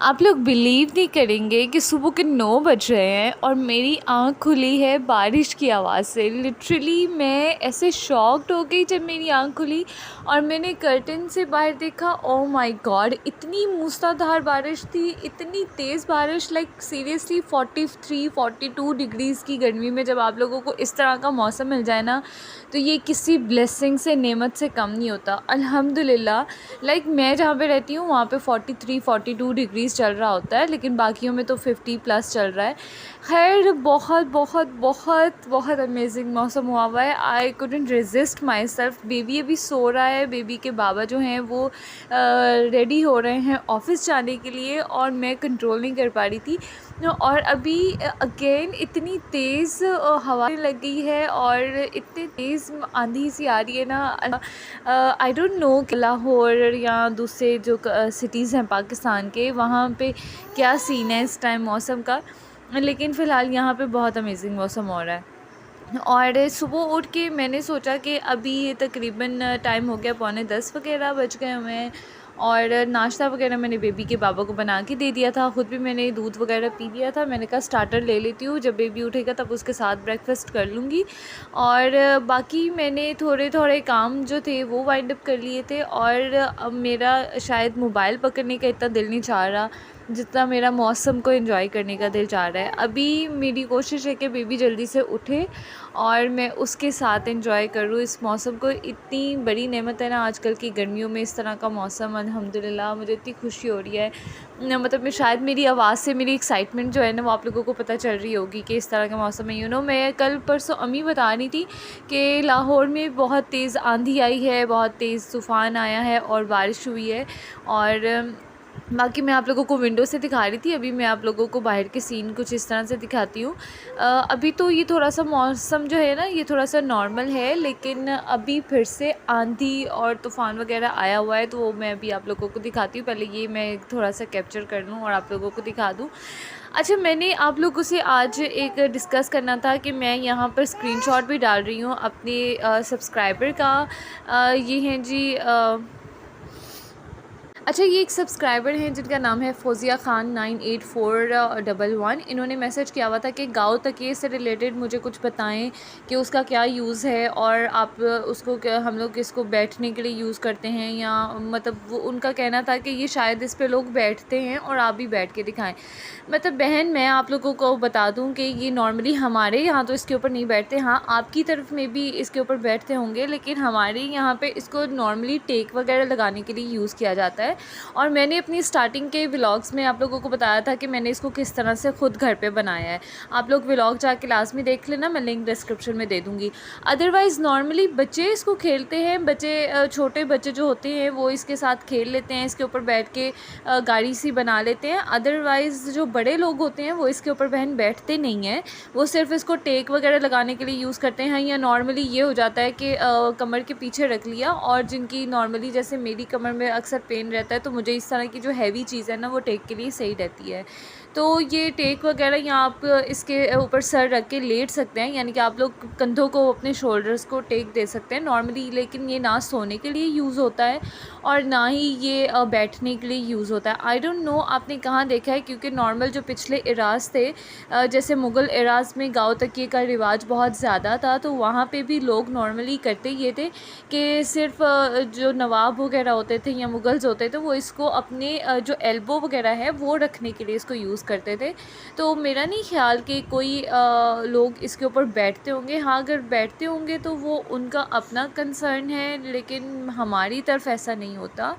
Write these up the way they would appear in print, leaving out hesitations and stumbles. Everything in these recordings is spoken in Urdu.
آپ لوگ بلیو نہیں کریں گے کہ صبح کے 9 بج رہے ہیں اور میری آنکھ کھلی ہے بارش کی آواز سے. لٹرلی میں ایسے شاکڈ ہو گئی جب میری آنکھ کھلی اور میں نے کرٹن سے باہر دیکھا. او مائی گاڈ, اتنی موسلادھار بارش تھی, اتنی تیز بارش, لائک سیریسلی 43-42 ڈگریز کی گرمی میں جب آپ لوگوں کو اس طرح کا موسم مل جائے نا تو یہ کسی بلیسنگ سے, نعمت سے کم نہیں ہوتا. الحمدللہ. لائک میں جہاں پہ رہتی ہوں وہاں پہ 43-42 ڈگریز چل رہا ہوتا ہے, لیکن باقیوں میں تو 50+ چل رہا ہے. خیر, بہت بہت بہت بہت امیزنگ موسم ہوا ہوا ہے. I couldn't resist myself. Baby ابھی سو رہا ہے. بیبی کے بابا جو ہیں وہ ریڈی ہو رہے ہیں آفس جانے کے لیے اور میں کنٹرول نہیں کر پا رہی تھی. اور ابھی اگین اتنی تیز ہوا لگ گئی ہے اور اتنی تیز آندھی سی آ رہی ہے نا. آئی ڈونٹ نو کہ لاہور یا دوسرے جو سٹیز ہیں پاکستان کے وہاں پہ کیا سین ہے اس ٹائم موسم کا, لیکن فی الحال یہاں پہ بہت امیزنگ موسم ہو رہا ہے. اور صبح اٹھ کے میں نے سوچا کہ ابھی تقریباً ٹائم ہو گیا 9:45 وغیرہ بج گئے ہوئے ہیں, اور ناشتہ وغیرہ میں نے بیبی کے بابا کو بنا کے دے دیا تھا. خود بھی میں نے دودھ وغیرہ پی لیا تھا. میں نے کہا اسٹارٹر لے لیتی ہوں, جب بیبی اٹھے گا تب اس کے ساتھ بریک فاسٹ کر لوں گی. اور باقی میں نے تھوڑے تھوڑے کام جو تھے وہ وائنڈ اپ کر لیے تھے. اور اب میرا شاید موبائل پکڑنے کا اتنا دل نہیں چاہ رہا جتنا میرا موسم کو انجوائے کرنے کا دل چاہ رہا ہے. ابھی میری کوشش ہے کہ بیبی جلدی سے اٹھے اور میں اس کے ساتھ انجوائے کروں اس موسم کو. اتنی بڑی نعمت ہے نا آج کل کی گرمیوں میں اس طرح کا موسم. الحمدللہ مجھے اتنی خوشی ہو رہی ہے. مطلب میں شاید میری آواز سے میری ایکسائٹمنٹ جو ہے نا وہ آپ لوگوں کو پتہ چل رہی ہوگی کہ اس طرح کا موسم ہے. میں کل پرسوں امی بتا رہی تھی کہ لاہور میں بہت تیز آندھی آئی ہے, بہت تیز طوفان آیا ہے اور بارش ہوئی ہے. اور باقی میں آپ لوگوں کو ونڈو سے دکھا رہی تھی. ابھی میں آپ لوگوں کو باہر کے سین کچھ اس طرح سے دکھاتی ہوں. ابھی تو یہ تھوڑا سا موسم جو ہے نا یہ تھوڑا سا نارمل ہے, لیکن ابھی پھر سے آندھی اور طوفان وغیرہ آیا ہوا ہے, تو وہ میں ابھی آپ لوگوں کو دکھاتی ہوں. پہلے یہ میں تھوڑا سا کیپچر کر لوں اور آپ لوگوں کو دکھا دوں. اچھا, میں نے آپ لوگوں سے آج ایک ڈسکس کرنا تھا کہ میں یہاں پر اسکرین شاٹ بھی ڈال رہی ہوں اپنے سبسکرائبر کا. یہ ہیں جی اچھا, یہ ایک سبسکرائبر ہیں جن کا نام ہے فوزیہ خان 98411. انہوں نے میسج کیا ہوا تھا کہ گاؤں تکیے سے ریلیٹڈ مجھے کچھ بتائیں کہ اس کا کیا یوز ہے, اور آپ اس کو ہم لوگ اس کو بیٹھنے کے لیے یوز کرتے ہیں, یا مطلب وہ ان کا کہنا تھا کہ یہ شاید اس پہ لوگ بیٹھتے ہیں اور آپ بھی بیٹھ کے دکھائیں. مطلب بہن, میں آپ لوگوں کو بتا دوں کہ یہ نارملی ہمارے یہاں تو اس کے اوپر نہیں بیٹھتے. ہاں, آپ کی طرف میں بھی اس کے اوپر بیٹھتے ہوں گے, لیکن ہمارے یہاں پہ اس کو نارملی ٹیک وغیرہ لگانے کے لیے یوز کیا جاتا ہے. اور میں نے اپنی سٹارٹنگ کے ولاگس میں آپ لوگوں کو بتایا تھا کہ میں نے اس کو کس طرح سے خود گھر پہ بنایا ہے. آپ لوگ ولاگ جا کے لازمی دیکھ لینا, میں لنک ڈسکرپشن میں دے دوں گی. ادروائز نارملی بچے اس کو کھیلتے ہیں, چھوٹے بچے جو ہوتے ہیں وہ اس کے ساتھ کھیل لیتے ہیں, اس کے اوپر بیٹھ کے گاڑی سی بنا لیتے ہیں. ادروائز جو بڑے لوگ ہوتے ہیں وہ اس کے اوپر بہن بیٹھتے نہیں ہیں, وہ صرف اس کو ٹیک وغیرہ لگانے کے لیے یوز کرتے ہیں. یا نارملی یہ ہو جاتا ہے کہ کمر کے پیچھے رکھ لیا, اور جن کی نارملی جیسے میری کمر میں اکثر پین رہتا ہے تو مجھے اس طرح کی جو ہیوی چیز ہے نا وہ ٹیک کے لیے صحیح رہتی ہے. تو یہ ٹیک وغیرہ یا آپ اس کے اوپر سر رکھ کے لیٹ سکتے ہیں, یعنی کہ آپ لوگ کندھوں کو اپنے شولڈرز کو ٹیک دے سکتے ہیں نارملی. لیکن یہ نہ سونے کے لیے یوز ہوتا ہے اور نہ ہی یہ بیٹھنے کے لیے یوز ہوتا ہے. آئی ڈونٹ نو آپ نے کہاں دیکھا ہے, کیونکہ نارمل جو پچھلے اراض تھے جیسے مغل اراض میں گاؤں تکیے کا رواج بہت زیادہ تھا, تو وہاں پہ بھی لوگ نارملی کرتے یہ تھے کہ صرف جو نواب وغیرہ ہوتے تھے یا مغلز ہوتے تھے وہ اس کو اپنے جو ایلبو وغیرہ ہے وہ رکھنے کے لیے اس کو یوز کرتے تھے. تو میرا نہیں خیال کہ کوئی لوگ اس کے اوپر بیٹھتے ہوں گے. ہاں, اگر بیٹھتے ہوں گے تو وہ ان کا اپنا کنسرن ہے, لیکن ہماری طرف ایسا نہیں ہوتا.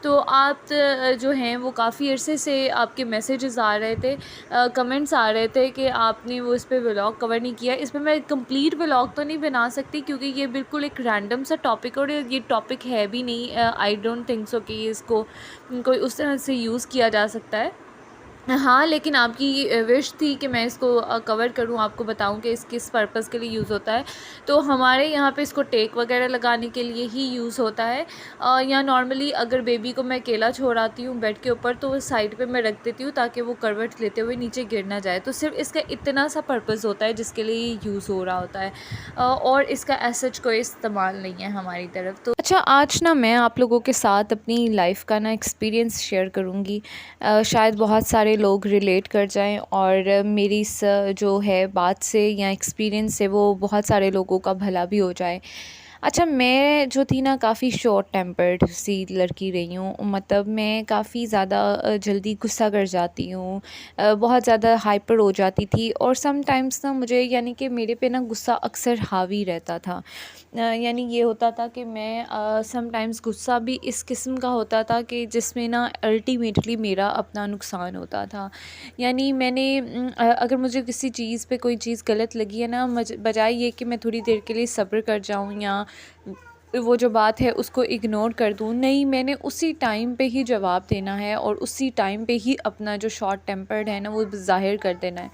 تو آپ جو ہیں وہ کافی عرصے سے آپ کے میسیجز آ رہے تھے, کمنٹس آ رہے تھے کہ آپ نے وہ اس پہ ولاگ کور نہیں کیا. اس پہ میں کمپلیٹ ولاگ تو نہیں بنا سکتی کیونکہ یہ بالکل ایک رینڈم سا ٹاپک, اور یہ ٹاپک ہے بھی نہیں. آئی ڈونٹ تھنک سو کہ اس کو کوئی اس طرح سے یوز کیا جا سکتا ہے. ہاں، لیکن آپ کی وش تھی کہ میں اس کو کور کروں، آپ کو بتاؤں کہ اس کس پرپس کے لیے یوز ہوتا ہے۔ تو ہمارے یہاں پہ اس کو ٹیک وغیرہ لگانے کے لیے ہی یوز ہوتا ہے، یا نارملی اگر بیبی کو میں اکیلا چھوڑ آتی ہوں بیڈ کے اوپر تو وہ سائڈ پہ میں رکھ دیتی ہوں تاکہ وہ کروٹ لیتے ہوئے نیچے گر نہ جائے۔ تو صرف اس کا اتنا سا پرپس ہوتا ہے جس کے لیے یہ یوز ہو رہا ہوتا ہے، اور اس کا ایز سچ کوئی استعمال نہیں ہے ہماری طرف۔ تو اچھا، آج نا میں آپ لوگوں کے ساتھ اپنی لائف کا نا ایکسپیرینس شیئر کروں گی، شاید بہت سارے لوگ ریلیٹ کر جائیں، اور میری اس جو ہے بات سے یا ایکسپیرینس سے وہ بہت سارے لوگوں کا بھلا بھی ہو جائے۔ اچھا، میں جو تھی نا کافی شارٹ ٹیمپرڈ سی لڑکی رہی ہوں، مطلب میں کافی زیادہ جلدی غصہ کر جاتی ہوں، بہت زیادہ ہائپر ہو جاتی تھی، اور سم ٹائمس نا مجھے یعنی کہ میرے پہ نا غصہ اکثر حاوی رہتا تھا۔ یعنی یہ ہوتا تھا کہ میں سم ٹائمس غصہ بھی اس قسم کا ہوتا تھا کہ جس میں نا الٹیمیٹلی میرا اپنا نقصان ہوتا تھا۔ یعنی میں نے اگر مجھے کسی چیز پہ کوئی چیز غلط لگی ہے نا، بجائے یہ کہ میں تھوڑی دیر کے لیے صبر کر جاؤں یا وہ جو بات ہے اس کو اگنور کر دوں، نہیں، میں نے اسی ٹائم پہ ہی جواب دینا ہے اور اسی ٹائم پہ ہی اپنا جو شارٹ ٹیمپرڈ ہے نا وہ ظاہر کر دینا ہے۔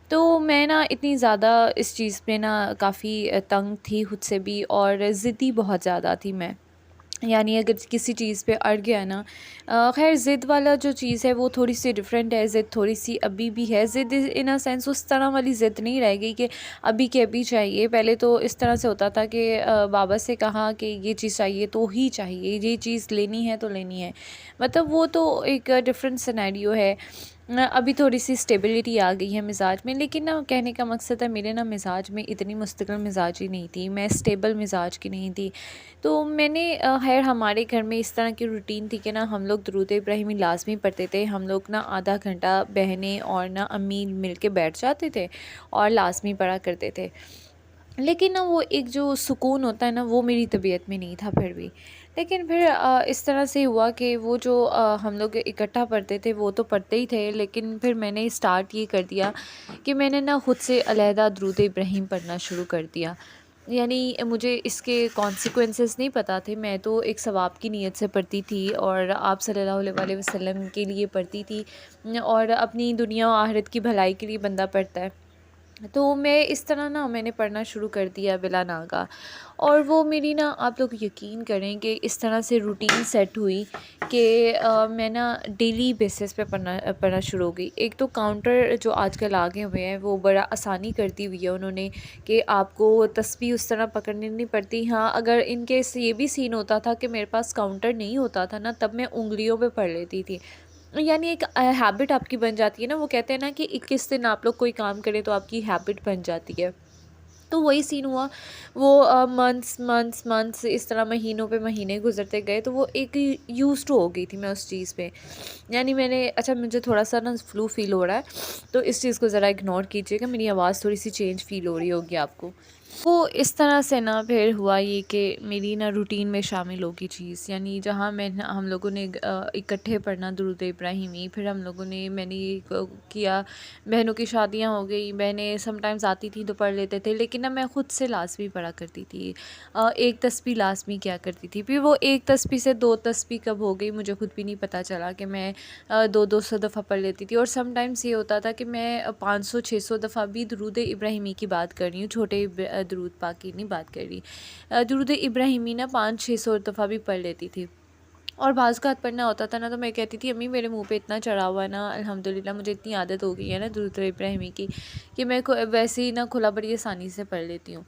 تو میں نا اتنی زیادہ اس چیز پہ نا کافی تنگ تھی خود سے بھی، اور ضدی بہت زیادہ تھی میں۔ یعنی اگر کسی چیز پہ اڑ گیا نا، خیر ضد والا جو چیز ہے وہ تھوڑی سی ڈیفرنٹ ہے، ضد تھوڑی سی ابھی بھی ہے، ضد ان اے سینس اس طرح والی ضد نہیں رہ گئی کہ ابھی کے ابھی چاہیے۔ پہلے تو اس طرح سے ہوتا تھا کہ بابا سے کہا کہ یہ چیز چاہیے تو ہی چاہیے، یہ چیز لینی ہے تو لینی ہے، مطلب وہ تو ایک ڈفرینٹ سینیریو ہے۔ ابھی تھوڑی سی اسٹیبلٹی آ گئی ہے مزاج میں، لیکن نا کہنے کا مقصد ہے میرے نا مزاج میں اتنی مستقل مزاجی نہیں تھی، میں اسٹیبل مزاج کی نہیں تھی۔ تو میں نے خیر ہمارے گھر میں اس طرح کی روٹین تھی کہ نا ہم لوگ درود ابراہیمی لازمی پڑھتے تھے، ہم لوگ نا آدھا گھنٹہ بہنیں اور نا امی مل کے بیٹھ جاتے تھے اور لازمی پڑھا کرتے تھے۔ لیکن نا وہ ایک جو سکون ہوتا ہے نا وہ میری طبیعت میں نہیں تھا پھر بھی۔ لیکن پھر اس طرح سے ہوا کہ وہ جو ہم لوگ اکٹھا پڑھتے تھے وہ تو پڑھتے ہی تھے، لیکن پھر میں نے اسٹارٹ یہ کر دیا کہ میں نے نا خود سے علیحدہ درود ابراہیم پڑھنا شروع کر دیا۔ یعنی مجھے اس کے کانسیکوینسز نہیں پتہ تھے، میں تو ایک ثواب کی نیت سے پڑھتی تھی اور آپ صلی اللہ علیہ وسلم کے لیے پڑھتی تھی، اور اپنی دنیا و آخرت کی بھلائی کے لیے بندہ پڑھتا ہے۔ تو میں اس طرح نا میں نے پڑھنا شروع کر دیا بلا ناگا، اور وہ میری نا آپ لوگ یقین کریں کہ اس طرح سے روٹین سیٹ ہوئی کہ میں نا ڈیلی بیسس پہ پڑھنا شروع ہو گئی۔ ایک تو کاؤنٹر جو آج کل آگے ہوئے ہیں وہ بڑا آسانی کرتی ہوئی ہے انہوں نے، کہ آپ کو تسبیح اس طرح پکڑنی نہیں پڑتی۔ ہاں، اگر ان کیس یہ بھی سین ہوتا تھا کہ میرے پاس کاؤنٹر نہیں ہوتا تھا نا، تب میں انگلیوں پہ پڑھ لیتی تھی۔ یعنی ایک ہیبٹ آپ کی بن جاتی ہے نا، وہ کہتے ہیں نا کہ 21 دن آپ لوگ کوئی کام کرے تو آپ کی ہیبٹ بن جاتی ہے۔ تو وہی سین ہوا، وہ منتھس اس طرح مہینوں پہ مہینے گزرتے گئے، تو وہ ایک یوز ٹو ہو گئی تھی میں اس چیز پہ۔ یعنی میں نے اچھا مجھے تھوڑا سا نا فلو فیل ہو رہا ہے تو اس چیز کو ذرا اگنور کیجیے گا، میری آواز تھوڑی سی چینج فیل ہو رہی ہوگی آپ کو۔ وہ اس طرح سے نا پھر ہوا یہ کہ میری نا روٹین میں شامل ہوگی چیز، یعنی جہاں ہم لوگوں نے اکٹھے پڑھنا درود ابراہیمی، پھر ہم لوگوں نے میں نے یہ کیا، بہنوں کی شادیاں ہو گئی، بہنیں سم ٹائمز آتی تھیں تو پڑھ لیتے تھے، لیکن نا میں خود سے لازمی پڑھا کرتی تھی، ایک تسبیح لازمی کیا کرتی تھی۔ پھر وہ ایک تسبیح سے 2 تسبیح کب ہو گئی مجھے خود بھی نہیں پتہ چلا، کہ میں 200 دفعہ پڑھ لیتی تھی، اور سم ٹائمز یہ ہوتا تھا کہ میں 500-600 دفعہ بھی درود ابراہیمی کی بات کر رہی ہوں، چھوٹے درود پاک کی نہیں بات کر رہی، درود ابراہیمی نا 500-600 دفعہ بھی پڑھ لیتی تھی۔ اور بعض کا پڑھنا ہوتا تھا نا تو میں کہتی تھی امی میرے منہ پہ اتنا چڑھا ہوا ہے نا، الحمدللہ مجھے اتنی عادت ہو گئی ہے نا درود ابراہیمی کی کہ میں ویسے ہی نا کھلا بڑی آسانی سے پڑھ لیتی ہوں۔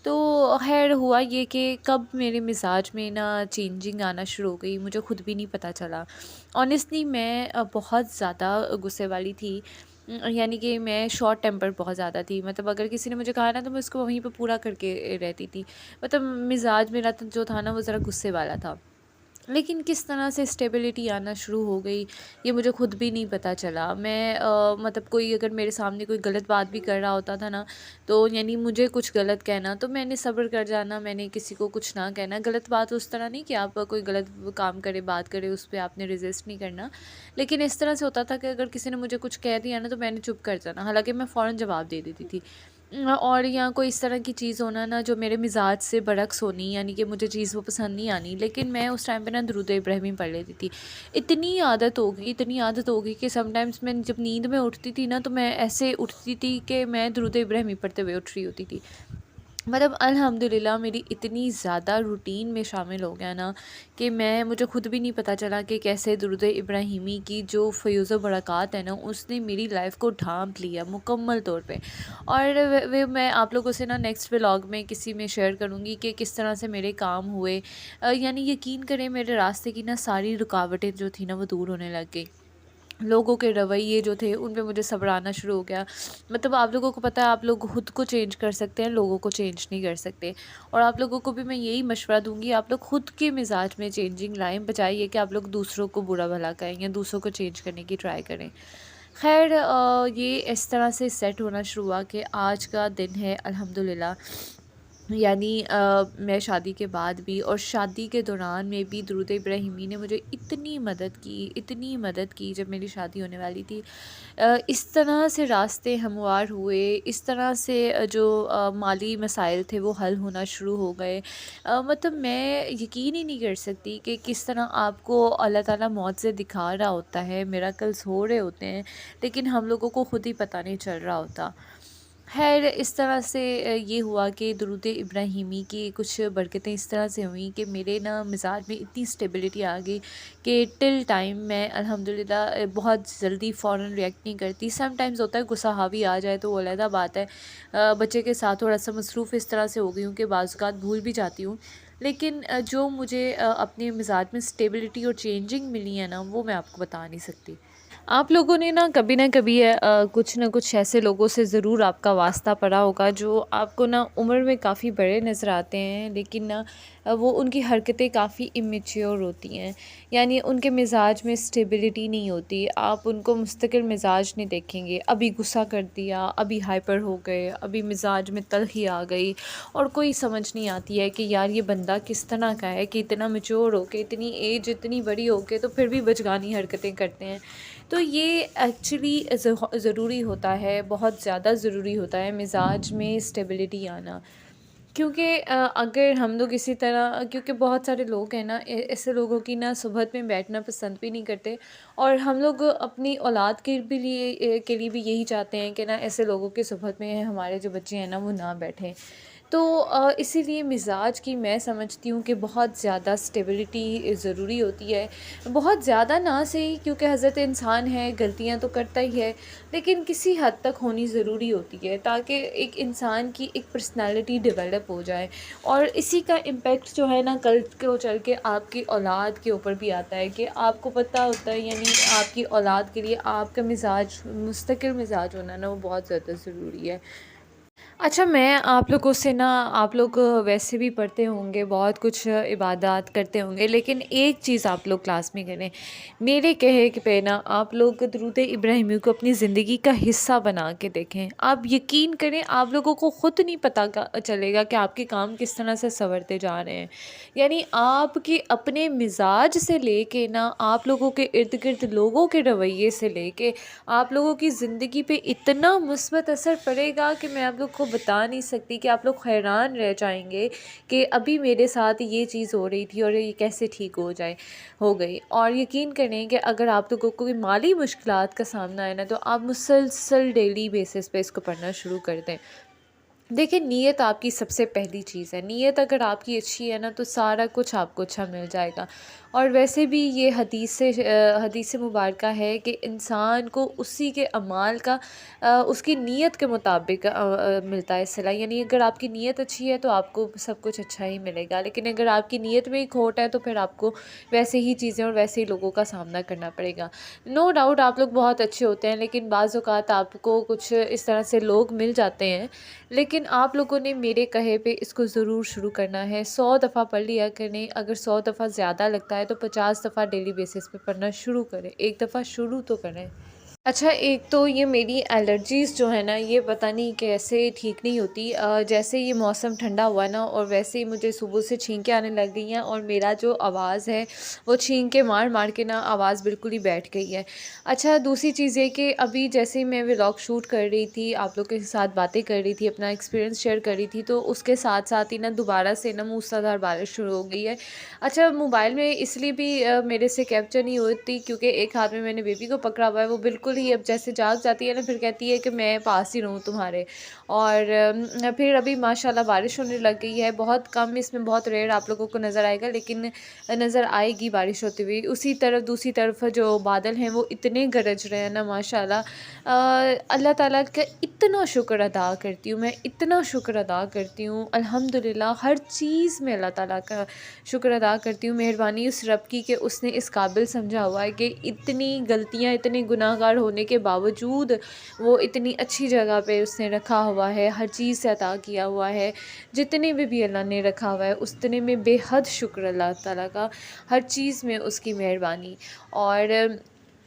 تو خیر ہوا یہ کہ کب میرے مزاج میں نا چینجنگ آنا شروع ہو گئی مجھے خود بھی نہیں پتہ چلا۔ آنیسٹلی میں بہت زیادہ غصے والی تھی، یعنی کہ میں شارٹ ٹیمپر بہت زیادہ تھی، مطلب اگر کسی نے مجھے کہا نا تو میں اس کو وہیں پہ پورا کر کے رہتی تھی، مطلب مزاج میرا جو تھا نا وہ ذرا غصے والا تھا۔ لیکن کس طرح سے اسٹیبلٹی آنا شروع ہو گئی یہ مجھے خود بھی نہیں پتہ چلا۔ میں مطلب کوئی اگر میرے سامنے کوئی غلط بات بھی کر رہا ہوتا تھا نا، تو یعنی مجھے کچھ غلط کہنا تو میں نے صبر کر جانا، میں نے کسی کو کچھ نہ کہنا، غلط بات اس طرح نہیں کہ آپ کوئی غلط کام کرے بات کرے اس پہ آپ نے ریزسٹ نہیں کرنا، لیکن اس طرح سے ہوتا تھا کہ اگر کسی نے مجھے کچھ کہہ دیا نا تو میں نے چپ کر جانا، حالانکہ میں فوراً جواب دے دیتی تھی، اور یا کوئی اس طرح کی چیز ہونا نا جو میرے مزاج سے برعکس ہونی، یعنی کہ مجھے چیز وہ پسند نہیں آنی، لیکن میں اس ٹائم پہ نا درود ابراہیمی پڑھ لیتی تھی۔ اتنی عادت ہو گئی کہ سم ٹائمز میں جب نیند میں اٹھتی تھی نا تو میں ایسے اٹھتی تھی کہ میں درود ابراہیمی پڑھتے ہوئے اٹھ رہی ہوتی تھی۔ مطلب الحمدللہ میری اتنی زیادہ روٹین میں شامل ہو گیا نا کہ مجھے خود بھی نہیں پتہ چلا کہ کیسے درود ابراہیمی کی جو فیوز و برکات ہے نا اس نے میری لائف کو ڈھانپ لیا مکمل طور پہ۔ اور میں آپ لوگوں سے نا نیکسٹ ولاگ میں کسی میں شیئر کروں گی کہ کس طرح سے میرے کام ہوئے، یعنی یقین کریں میرے راستے کی نا ساری رکاوٹیں جو تھی نا وہ دور ہونے لگ گئی۔ لوگوں کے رویے جو تھے ان پہ مجھے صبر آنا شروع ہو گیا۔ مطلب آپ لوگوں کو پتہ ہے آپ لوگ خود کو چینج کر سکتے ہیں، لوگوں کو چینج نہیں کر سکتے، اور آپ لوگوں کو بھی میں یہی مشورہ دوں گی آپ لوگ خود کے مزاج میں چینجنگ لائیں، بجائے یہ کہ آپ لوگ دوسروں کو برا بھلا کہیں یا دوسروں کو چینج کرنے کی ٹرائی کریں۔ خیر یہ اس طرح سے سیٹ ہونا شروع ہوا کہ آج کا دن ہے الحمدللہ، یعنی میں شادی کے بعد بھی اور شادی کے دوران میں بھی درود ابراہیمی نے مجھے اتنی مدد کی جب میری شادی ہونے والی تھی۔ اس طرح سے راستے ہموار ہوئے، اس طرح سے جو مالی مسائل تھے وہ حل ہونا شروع ہو گئے۔ مطلب میں یقین ہی نہیں کر سکتی کہ کس طرح آپ کو اللہ تعالیٰ معجزے دکھا رہا ہوتا ہے، میراکلز ہو رہے ہوتے ہیں، لیکن ہم لوگوں کو خود ہی پتہ نہیں چل رہا ہوتا۔ خیر اس طرح سے یہ ہوا کہ درود ابراہیمی کی کچھ برکتیں اس طرح سے ہوئیں کہ میرے نا مزاج میں اتنی اسٹیبلٹی آ گئی کہ ٹل ٹائم میں الحمدللہ بہت جلدی فوراً ریئیکٹ نہیں کرتی۔ سم ٹائمز ہوتا ہے غصہ حاوی آ جائے تو وہ علیحدہ بات ہے، بچے کے ساتھ تھوڑا سا مصروف اس طرح سے ہو گئی ہوں کہ بعض اوقات بھول بھی جاتی ہوں، لیکن جو مجھے اپنے مزاج میں اسٹیبلٹی اور چینجنگ ملی ہے نا وہ میں آپ کو بتا نہیں سکتی۔ آپ لوگوں نے نا کبھی کچھ نہ کچھ ایسے لوگوں سے ضرور آپ کا واسطہ پڑا ہوگا جو آپ کو نا عمر میں کافی بڑے نظر آتے ہیں، لیکن نا وہ ان کی حرکتیں کافی امیچیور ہوتی ہیں، یعنی ان کے مزاج میں اسٹیبلٹی نہیں ہوتی۔ آپ ان کو مستقل مزاج نہیں دیکھیں گے، ابھی غصہ کر دیا، ابھی ہائپر ہو گئے، ابھی مزاج میں تلخی آ گئی، اور کوئی سمجھ نہیں آتی ہے کہ یار یہ بندہ کس طرح کا ہے کہ اتنا میچور ہو کے، اتنی ایج اتنی بڑی ہو کے تو پھر بھی بچگانی حرکتیں کرتے ہیں۔ تو یہ ایکچولی ضروری ہوتا ہے، بہت زیادہ ضروری ہوتا ہے مزاج میں اسٹیبلٹی آنا، کیونکہ اگر ہم لوگ اسی طرح، کیونکہ بہت سارے لوگ ہیں نا ایسے لوگوں کی نا صحبت میں بیٹھنا پسند بھی نہیں کرتے، اور ہم لوگ اپنی اولاد کے لیے بھی یہی چاہتے ہیں کہ نا ایسے لوگوں کی صحبت میں ہمارے جو بچے ہیں نا وہ نہ بیٹھیں۔ تو اسی لیے مزاج کی میں سمجھتی ہوں کہ بہت زیادہ اسٹیبلٹی ضروری ہوتی ہے، بہت زیادہ نہ صحیح، کیونکہ حضرت انسان ہے غلطیاں تو کرتا ہی ہے، لیکن کسی حد تک ہونی ضروری ہوتی ہے تاکہ ایک انسان کی ایک پرسنالٹی ڈیولپ ہو جائے، اور اسی کا امپیکٹ جو ہے نا کل کو چل کے آپ کی اولاد کے اوپر بھی آتا ہے کہ آپ کو پتہ ہوتا ہے، یعنی آپ کی اولاد کے لیے آپ کا مزاج مستقل مزاج ہونا نا وہ بہت زیادہ ضروری ہے۔ اچھا میں آپ لوگوں سے نا، آپ لوگ ویسے بھی پڑھتے ہوں گے، بہت کچھ عبادات کرتے ہوں گے، لیکن ایک چیز آپ لوگ کلاس میں کریں، میرے کہے کہ پہ نا آپ لوگ درود ابراہیمی کو اپنی زندگی کا حصہ بنا کے دیکھیں۔ آپ یقین کریں آپ لوگوں کو خود نہیں پتہ چلے گا کہ آپ کے کام کس طرح سے سنورتے جا رہے ہیں، یعنی آپ کے اپنے مزاج سے لے کے نا آپ لوگوں کے ارد گرد لوگوں کے رویے سے لے کے آپ لوگوں کی زندگی پہ اتنا مثبت اثر پڑے گا کہ میں آپ لوگ کو بتا نہیں سکتی، کہ آپ لوگ حیران رہ جائیں گے کہ ابھی میرے ساتھ یہ چیز ہو رہی تھی اور یہ کیسے ٹھیک ہو گئی۔ اور یقین کریں کہ اگر آپ لوگوں کو کوئی مالی مشکلات کا سامنا ہے نا تو آپ مسلسل ڈیلی بیسس پہ اس کو پڑھنا شروع کر دیں۔ دیکھیں نیت آپ کی سب سے پہلی چیز ہے، نیت اگر آپ کی اچھی ہے نا تو سارا کچھ آپ کو اچھا مل جائے گا۔ اور ویسے بھی یہ حدیث مبارکہ ہے کہ انسان کو اسی کے اعمال کا اس کی نیت کے مطابق ملتا ہے صلہ، یعنی اگر آپ کی نیت اچھی ہے تو آپ کو سب کچھ اچھا ہی ملے گا، لیکن اگر آپ کی نیت میں ہی کھوٹ ہے تو پھر آپ کو ویسے ہی چیزیں اور ویسے ہی لوگوں کا سامنا کرنا پڑے گا۔ نو ڈاؤٹ آپ لوگ بہت اچھے ہوتے ہیں، لیکن بعض اوقات آپ کو کچھ اس طرح سے لوگ مل جاتے ہیں، لیکن آپ لوگوں نے میرے کہے پہ اس کو ضرور شروع کرنا ہے۔ 100 دفعہ پڑھ لیا کریں، اگر 100 دفعہ زیادہ لگتا ہے تو 50 دفعہ ڈیلی بیسس پہ پڑھنا شروع کریں، ایک دفعہ شروع تو کریں۔ اچھا، ایک تو یہ میری الرجیز جو ہے نا، یہ پتہ نہیں کیسے ٹھیک نہیں ہوتی۔ جیسے یہ موسم ٹھنڈا ہوا نا، اور ویسے ہی مجھے صبح سے چھینکیں آنے لگ گئی ہیں، اور میرا جو آواز ہے وہ چھینکیں مار مار کے نا آواز بالکل ہی بیٹھ گئی ہے۔ اچھا، دوسری چیز یہ کہ ابھی جیسے ہی میں ولاگ شوٹ کر رہی تھی، آپ لوگ کے ساتھ باتیں کر رہی تھی، اپنا ایکسپیرینس شیئر کر رہی تھی، تو اس کے ساتھ ساتھ ہی نا دوبارہ سے نا موسلا دھار بارش شروع ہو گئی ہے۔ اچھا، موبائل میں اس لیے بھی میرے سے کیپچر نہیں ہوتی کیونکہ ایک ہاتھ میں نے بیبی کو پکڑا ہوا ہے، وہ بالکل ہی اب جیسے جاگ جاتی ہے نا، پھر کہتی ہے کہ میں پاس ہی رہوں تمہارے۔ اور پھر ابھی ماشاءاللہ بارش ہونے لگ گئی ہے، بہت کم، اس میں بہت ریئر آپ لوگوں کو نظر آئے گا، لیکن نظر آئے گی بارش ہوتی ہوئی۔ اسی طرف دوسری طرف جو بادل ہیں وہ اتنے گرج رہے ہیں نا ماشاءاللہ۔ اللہ تعالیٰ کا اتنا شکر ادا کرتی ہوں میں، اتنا شکر ادا کرتی ہوں الحمدللہ، ہر چیز میں اللہ تعالیٰ کا شکر ادا کرتی ہوں۔ مہربانی اس رب کی کہ اس نے اس قابل سمجھا ہوا ہے کہ اتنی غلطیاں، اتنے گناہ گار ہونے کے باوجود وہ اتنی اچھی جگہ پہ اس نے رکھا ہوا ہے، ہر چیز سے عطا کیا ہوا ہے۔ جتنے میں بھی اللہ نے رکھا ہوا ہے اتنے میں بے حد شکر اللہ تعالیٰ کا، ہر چیز میں اس کی مہربانی۔ اور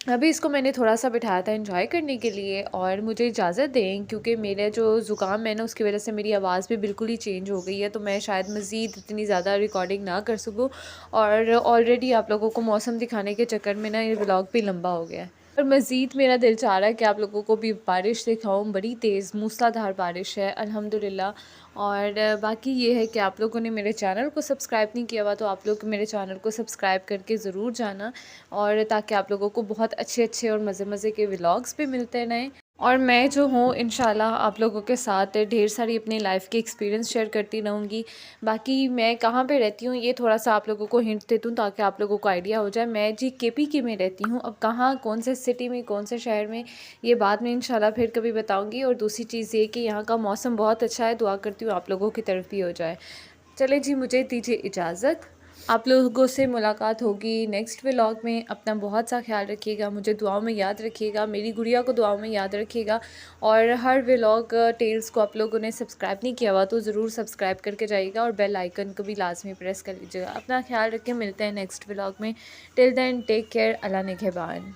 ابھی اس کو میں نے تھوڑا سا بٹھایا تھا انجوائے کرنے کے لیے، اور مجھے اجازت دیں کیونکہ میرا جو زکام ہے نا اس کی وجہ سے میری آواز بھی بالکل ہی چینج ہو گئی ہے، تو میں شاید مزید اتنی زیادہ ریکارڈنگ نہ کر سکوں، اور آلریڈی آپ لوگوں کو موسم دکھانے کے چکر میں نا یہ ولاگ بھی لمبا ہو گیا ہے، اور مزید میرا دل چاہ رہا ہے کہ آپ لوگوں کو بھی بارش دکھاؤں، بڑی تیز موسلا دھار بارش ہے الحمدللہ۔ اور باقی یہ ہے کہ آپ لوگوں نے میرے چینل کو سبسکرائب نہیں کیا ہوا تو آپ لوگ میرے چینل کو سبسکرائب کر کے ضرور جانا، اور تاکہ آپ لوگوں کو بہت اچھے اچھے اور مزے مزے کے ولاگز بھی ملتے رہیں۔ اور میں جو ہوں انشاءاللہ آپ لوگوں کے ساتھ ڈھیر ساری اپنی لائف کے ایکسپیرینس شیئر کرتی رہوں گی۔ باقی میں کہاں پہ رہتی ہوں یہ تھوڑا سا آپ لوگوں کو ہنٹ دیتی ہوں تاکہ آپ لوگوں کو آئیڈیا ہو جائے۔ میں جی کے پی کی میں رہتی ہوں، اب کہاں، کون سے سٹی میں، کون سے شہر میں، یہ بعد میں انشاءاللہ پھر کبھی بتاؤں گی۔ اور دوسری چیز یہ کہ یہاں کا موسم بہت اچھا ہے، دعا کرتی ہوں آپ لوگوں کی طرف بھی ہو جائے۔ چلیں جی، مجھے دیجیے اجازت، آپ لوگوں سے ملاقات ہوگی نیکسٹ ولاگ میں۔ اپنا بہت سا خیال رکھیے گا، مجھے دعاؤں میں یاد رکھیے گا، میری گڑیا کو دعاؤں میں یاد رکھیے گا، اور ہر ولاگ ٹیلز کو آپ لوگوں نے سبسکرائب نہیں کیا ہوا تو ضرور سبسکرائب کر کے جائیے گا، اور بیل آئیکن کو بھی لازمی پریس کر لیجیے گا۔ اپنا خیال رکھیں، ملتے ہیں نیکسٹ ولاگ میں۔ ٹل دین ٹیک کیئر، اللہ نگہبان۔